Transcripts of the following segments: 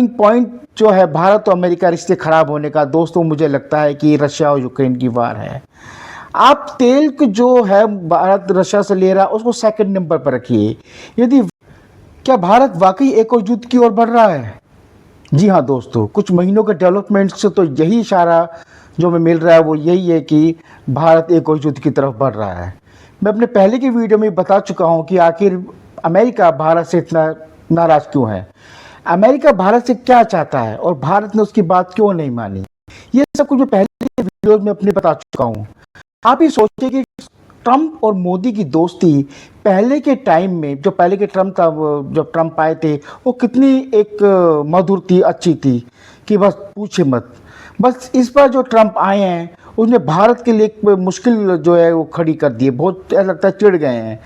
Turning point जो है भारत और अमेरिका रिश्ते खराब होने का, दोस्तों मुझे लगता है कि रशिया और यूक्रेन की वार है। आप तेल को जो है भारत रशिया से ले रहा है उसको सेकंड नंबर पर रखिए। यदि क्या भारत वाकई एक और युद्ध की ओर बढ़ रहा है? जी हाँ दोस्तों, कुछ महीनों के डेवलपमेंट से तो यही इशारा जो हमें मिल रहा है वो यही है कि भारत एक और युद्ध की तरफ बढ़ रहा है। मैं अपने पहले की वीडियो में बता चुका हूँ कि आखिर अमेरिका भारत से इतना नाराज क्यों है, अमेरिका भारत से क्या चाहता है और भारत ने उसकी बात क्यों नहीं मानी। ये सब कुछ मैं पहले के वीडियोज में अपने बता चुका हूँ। आप ही सोचिए कि ट्रंप और मोदी की दोस्ती पहले के टाइम में, जो पहले के ट्रंप था, जब ट्रंप आए थे, वो कितनी एक मधुर थी, अच्छी थी कि बस पूछे मत। बस इस बार जो ट्रंप आए हैं उसने भारत के लिए एक मुश्किल जो है वो खड़ी कर दी है। बहुत ऐसा लगता है चिढ़ गए हैं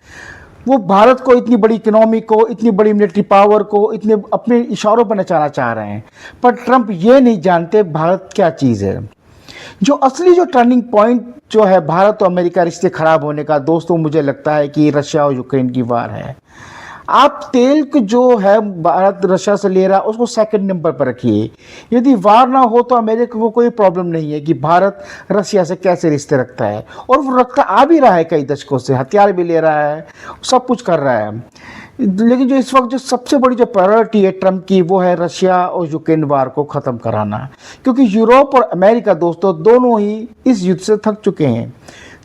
वो, भारत को इतनी बड़ी इकोनॉमी को, इतनी बड़ी मिलिट्री पावर को, इतने अपने इशारों पर नचाना चाह रहे हैं। पर ट्रंप ये नहीं जानते भारत क्या चीज़ है। जो असली जो टर्निंग पॉइंट जो है भारत और अमेरिका रिश्ते खराब होने का, दोस्तों मुझे लगता है कि रशिया और यूक्रेन की वार है। आप तेल को जो है भारत रशिया से ले रहा है उसको सेकंड नंबर पर रखिए। यदि वार ना हो तो अमेरिका को कोई प्रॉब्लम नहीं है कि भारत रशिया से कैसे रिश्ते रखता है, और वो रखता आ भी रहा है कई दशकों से, हथियार भी ले रहा है, सब कुछ कर रहा है। लेकिन जो इस वक्त जो सबसे बड़ी जो प्रायोरिटी है ट्रंप की, वो है रशिया और यूक्रेन वार को ख़त्म कराना, क्योंकि यूरोप और अमेरिका दोस्तों दोनों ही इस युद्ध से थक चुके हैं।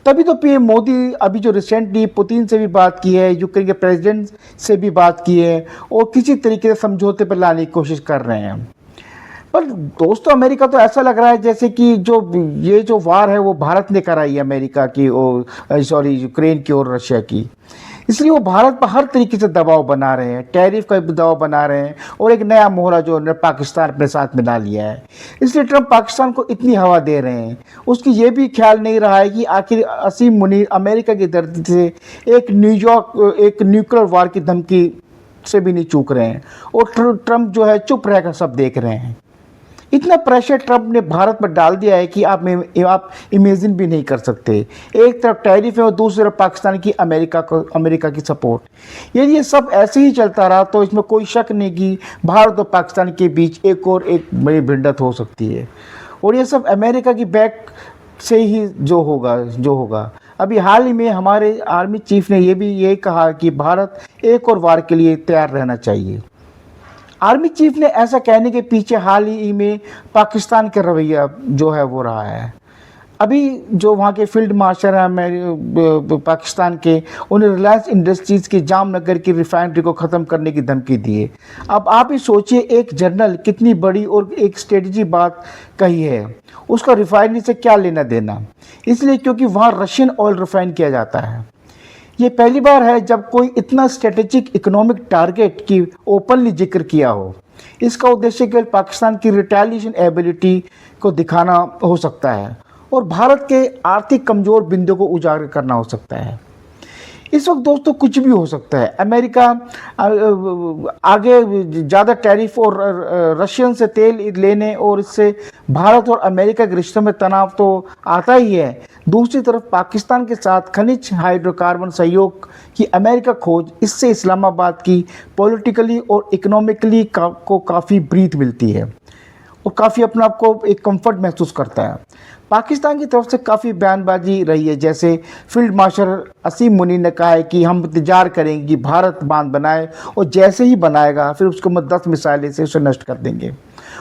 तभी तो पीएम मोदी अभी जो रिसेंटली पुतिन से भी बात की है, यूक्रेन के प्रेसिडेंट से भी बात की है, और किसी तरीके से समझौते पर लाने की कोशिश कर रहे हैं। पर दोस्तों अमेरिका तो ऐसा लग रहा है जैसे कि ये जो वार है वो भारत ने कराई है, अमेरिका की और यूक्रेन की और रशिया की। इसलिए वो भारत पर हर तरीके से दबाव बना रहे हैं, टैरिफ का दबाव बना रहे हैं, और एक नया मोहरा जो उन्होंने पाकिस्तान अपने साथ मिला लिया है। इसलिए ट्रंप पाकिस्तान को इतनी हवा दे रहे हैं। उसकी ये भी ख्याल नहीं रहा है कि आखिर असीम मुनीर अमेरिका की धरती से एक न्यूक्लियर वार की धमकी से भी नहीं चूक रहे हैं, और ट्रंप जो है चुप रहकर सब देख रहे हैं। इतना प्रेशर ट्रंप ने भारत पर डाल दिया है कि आप इमेजिन भी नहीं कर सकते। एक तरफ टैरिफ है और दूसरी तरफ पाकिस्तान की अमेरिका की सपोर्ट। यदि ये सब ऐसे ही चलता रहा तो इसमें कोई शक नहीं कि भारत और पाकिस्तान के बीच एक बड़ी भिड़ंत हो सकती है, और ये सब अमेरिका की बैक से ही जो होगा। अभी हाल ही में हमारे आर्मी चीफ ने यही कहा कि भारत एक और वार के लिए तैयार रहना चाहिए। आर्मी चीफ ने ऐसा कहने के पीछे हाल ही में पाकिस्तान का रवैया जो है वो रहा है। अभी जो वहाँ के फील्ड मार्शल हैं पाकिस्तान के, उन्हें रिलायंस इंडस्ट्रीज़ की जामनगर की रिफाइनरी को ख़त्म करने की धमकी दी है। अब आप ही सोचिए एक जनरल कितनी बड़ी और एक स्ट्रेटजी बात कही है, उसका रिफाइनरी से क्या लेना देना। इसलिए क्योंकि वहाँ रशियन ऑयल रिफाइन किया जाता है। ये पहली बार है जब कोई इतना स्ट्रेटेजिक इकोनॉमिक टारगेट की ओपनली जिक्र किया हो। इसका उद्देश्य केवल पाकिस्तान की रिटेलिएशन एबिलिटी को दिखाना हो सकता है, और भारत के आर्थिक कमजोर बिंदु को उजागर करना हो सकता है। इस वक्त दोस्तों कुछ भी हो सकता है। अमेरिका आगे ज़्यादा टैरिफ और रशियन से तेल लेने, और इससे भारत और अमेरिका के रिश्तों में तनाव तो आता ही है। दूसरी तरफ पाकिस्तान के साथ खनिज हाइड्रोकार्बन सहयोग की अमेरिका खोज, इससे इस्लामाबाद की पॉलिटिकली और इकोनॉमिकली को काफ़ी ब्रीथ मिलती है, और काफ़ी अपने आप को एक कंफर्ट महसूस करता है। पाकिस्तान की तरफ से काफ़ी बयानबाजी रही है, जैसे फील्ड मार्शल असीम मुनीर ने कहा है कि हम इंतजार करेंगे कि भारत बांध बनाए, और जैसे ही बनाएगा फिर उसको 10 मिसाइलें से उसे नष्ट कर देंगे।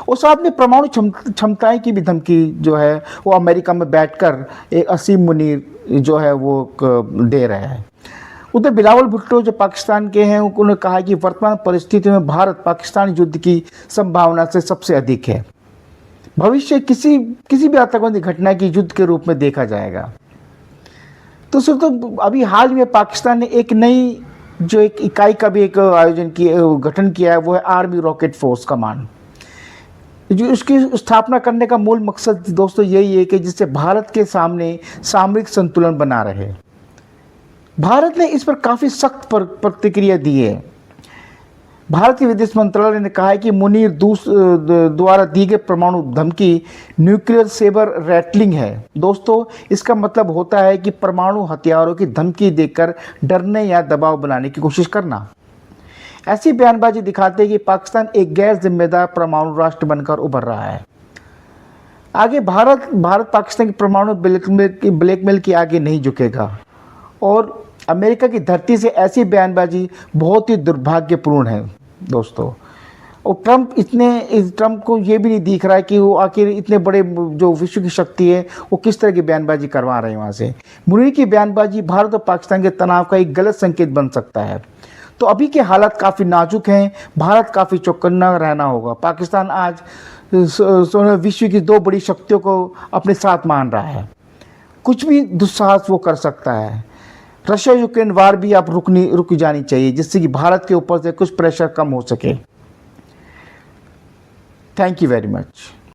और साथ में परमाणु क्षमताएं की भी धमकी जो है वो अमेरिका में बैठकर एक असीम मुनीर जो है वो दे रहा है। उधर बिलावल भुट्टो जो पाकिस्तान के हैं, उन्होंने कहा कि वर्तमान परिस्थिति में भारत पाकिस्तान युद्ध की संभावना से सबसे अधिक है। भविष्य किसी भी आतंकवादी घटना की युद्ध के रूप में देखा जाएगा। तो सर, तो अभी हाल में पाकिस्तान ने एक नई जो एक इकाई का भी एक गठन किया है, वो है आर्मी रॉकेट फोर्स कमांड। जो उसकी स्थापना करने का मूल मकसद दोस्तों यही है कि जिससे भारत के सामने सामरिक संतुलन बना रहे। भारत ने इस पर काफ़ी सख्त प्रतिक्रिया दी है। भारत के विदेश मंत्रालय ने कहा है कि मुनीर द्वारा दी गई परमाणु धमकी न्यूक्लियर सेबर रैटलिंग है। दोस्तों, इसका मतलब होता है कि परमाणु हथियारों की धमकी देकर डरने या दबाव बनाने की कोशिश करना। ऐसी बयानबाजी दिखाते हैं कि पाकिस्तान एक गैर जिम्मेदार परमाणु राष्ट्र बनकर उभर रहा है। आगे भारत पाकिस्तान की परमाणु ब्लैकमेल के आगे नहीं झुकेगा और अमेरिका की धरती से ऐसी बयानबाजी बहुत ही दुर्भाग्यपूर्ण है दोस्तों। और ट्रंप को ये भी नहीं दिख रहा है कि वो आखिर इतने बड़े जो विश्व की शक्ति है वो किस तरह की बयानबाजी करवा रहे हैं वहाँ से। मुनीर की बयानबाजी भारत और पाकिस्तान के तनाव का एक गलत संकेत बन सकता है। तो अभी के हालात काफ़ी नाजुक हैं, भारत काफ़ी चौकन्ना रहना होगा। पाकिस्तान आज विश्व की दो बड़ी शक्तियों को अपने साथ मान रहा है, कुछ भी दुस्साहस वो कर सकता है। रशिया यूक्रेन वार भी अब रुक जानी चाहिए, जिससे कि भारत के ऊपर से कुछ प्रेशर कम हो सके। Thank you very much.